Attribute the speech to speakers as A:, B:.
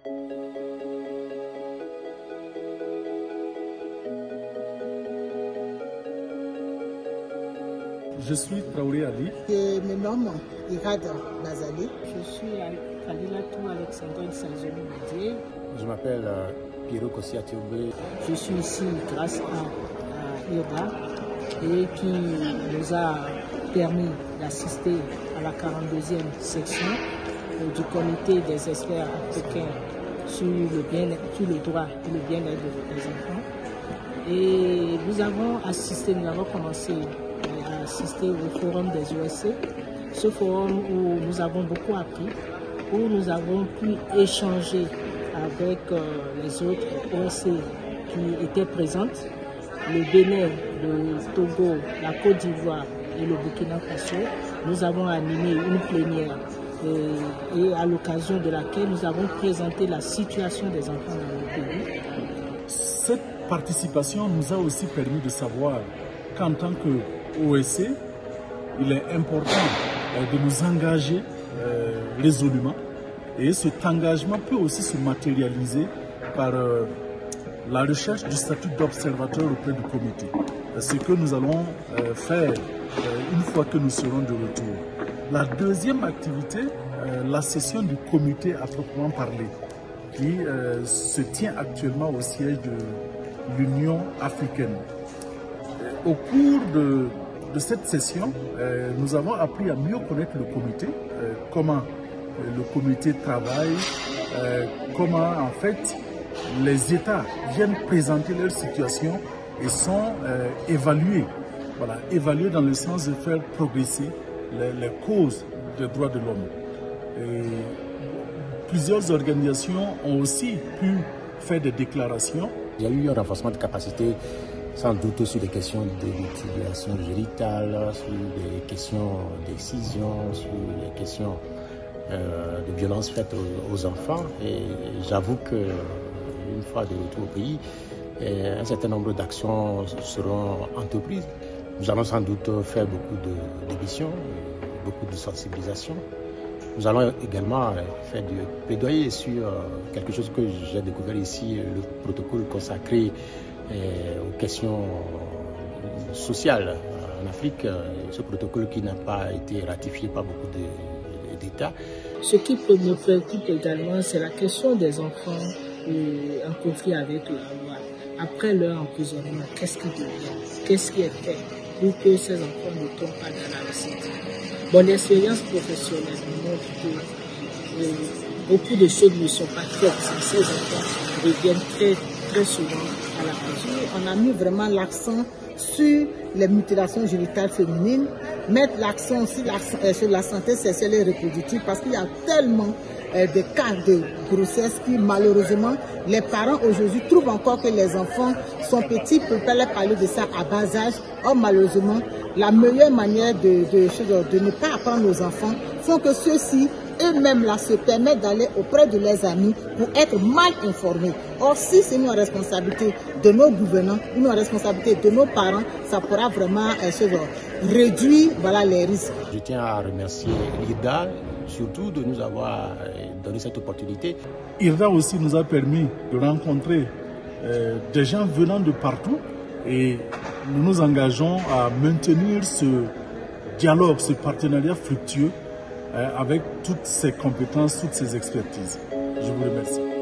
A: Je suis Traoré Ali.
B: Je me nomme Irad Bazali.
C: Je suis Kalilatou Alexandre Sazonou-Badié.
D: Je m'appelle Pierrot Kossia-Tioubé.
C: Je suis ici grâce à IRDA et qui nous a permis d'assister à la 42e section du comité des experts africains sur le droit et le bien-être des enfants. Et nous avons commencé à assister au forum des OSC, ce forum où nous avons beaucoup appris, où nous avons pu échanger avec les autres OSC qui étaient présentes, le Bénin, le Togo, la Côte d'Ivoire et le Burkina Faso. Nous avons animé une plénière et à l'occasion de laquelle nous avons présenté la situation des enfants dans le pays.
A: Cette participation nous a aussi permis de savoir qu'en tant qu'OSC, il est important de nous engager résolument, et cet engagement peut aussi se matérialiser par la recherche du statut d'observateur auprès du comité. Ce que nous allons faire une fois que nous serons de retour. La deuxième activité, la session du comité à proprement parler, qui se tient actuellement au siège de l'Union africaine. Au cours de cette session, nous avons appris à mieux connaître le comité, comment le comité travaille, comment en fait les États viennent présenter leur situation et sont évalués. Voilà, évalués dans le sens de faire progresser les causes des droits de l'homme. Plusieurs organisations ont aussi pu faire des déclarations.
D: Il y a eu un renforcement de capacité, sans doute sur des questions de mutilation génitale, sur des questions d'excision, sur des questions de violences faites aux enfants. Et j'avoue que une fois de retour au pays, un certain nombre d'actions seront entreprises. Nous allons sans doute faire beaucoup d'émissions, beaucoup de sensibilisation. Nous allons également faire du plaidoyer sur quelque chose que j'ai découvert ici, le protocole consacré aux questions sociales en Afrique. Ce protocole qui n'a pas été ratifié par beaucoup d'États.
C: Ce qui me préoccupe également, c'est la question des enfants en conflit avec la loi. Après leur emprisonnement, qu'est-ce qui devient? Qu'est-ce qui est fait pour que ces enfants ne tombent pas dans la récidive? Mon expérience professionnelle montre que beaucoup de choses ne sont pas faites. Ces enfants reviennent très souvent à la prison. On a mis vraiment l'accent sur les mutilations génitales féminines, mettre l'accent aussi sur la santé sexuelle et reproductive, parce qu'il y a tellement de cas de grossesse qui malheureusement les parents aujourd'hui trouvent encore que les enfants sont petits, pour ne pas leur parler de ça à bas âge. Or malheureusement, la meilleure manière de ne pas apprendre aux enfants font que ceux-ci eux-mêmes là se permettent d'aller auprès de leurs amis pour être mal informés. Or si c'est une responsabilité de nos gouvernants, une responsabilité de nos parents, ça pourra vraiment réduire les risques.
D: Je tiens à remercier l'IRDA, surtout de nous avoir donné cette opportunité.
A: IRDA aussi nous a permis de rencontrer des gens venant de partout, et nous nous engageons à maintenir ce dialogue, ce partenariat fructueux avec toutes ces compétences, toutes ces expertises. Je vous remercie.